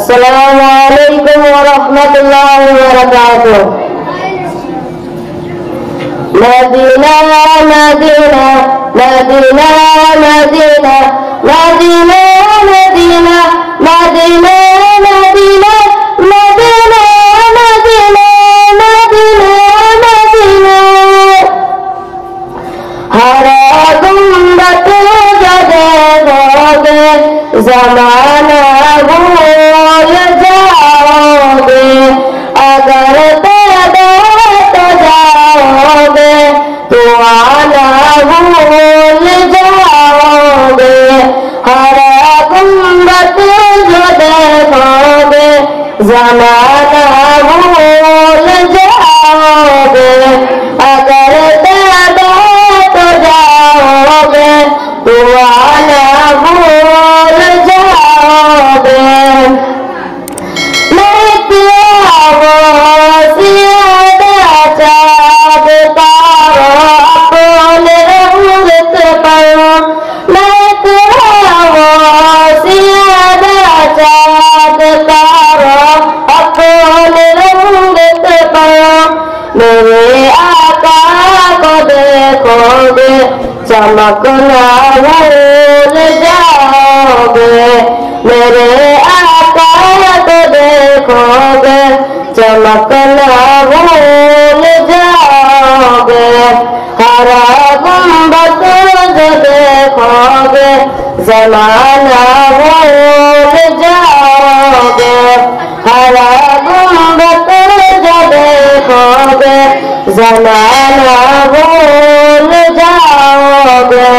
अस्सलामु अलैकुम व रहमतुल्लाहि व बरकातुहू। Medina Medina Medina Medina Medina Medina Medina Medina Medina Medina Medina Medina. हर गुंबद जो देखोगे ज़माना भूल जाओगे, अगर पैदा तो जाओगे तो आना भूल जाओगे। हर गुंबद जो देखोगे ज़माना भूल जाओगे, अगर पैदा तो जाओगे तो आना भूल जाओगे। मैं क्या वो ज़्यादा चाँद तारों अपने रंग से पढ़ूं, मैं क्या वो ज़्यादा चाँद तारों अपने रंग से पढ़ूं। मेरे आका को देखोगे चमकना भूल जाओगे, मेरे आका को देखोगे चमकना भूल जाओगे। हर गुंबद जो देखोगे ज़माना भूल जाओगे, हर गुंबद जो देखोगे ज़माना भूल जाओगे।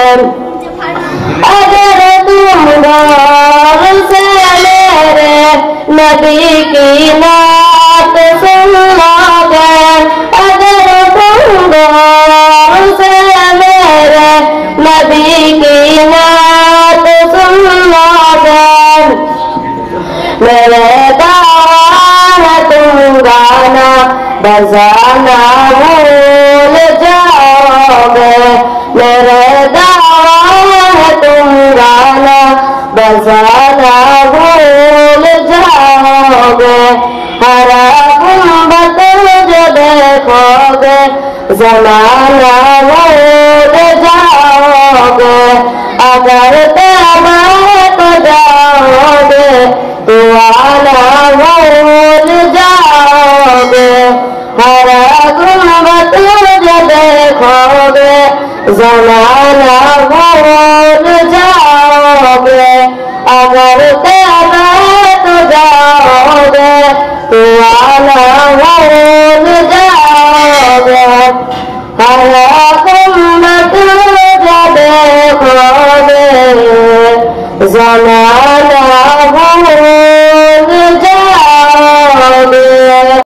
अगर तुम गौर से मेरे नबी की नात सुन लोगे, अगर तुम गौर से मेरे नबी की नात सुन लोगे, मेरे गाना तुम गाना बजाना भूल जाओगे, मेरे गाना तुम गाना बजाना भूल जाओगे। हर गुंबद जो देखोगे ज़माना भूल जाओगे, अगर तौबा को जाओगे तो आना भूल जाओगे। हर गुंबद जो देखोगे ज़माना भूल जाओगे, अगर तौबा को जाओगे तो आना भूल जाओगे। हर गुंबद जो देखोगे ज़माना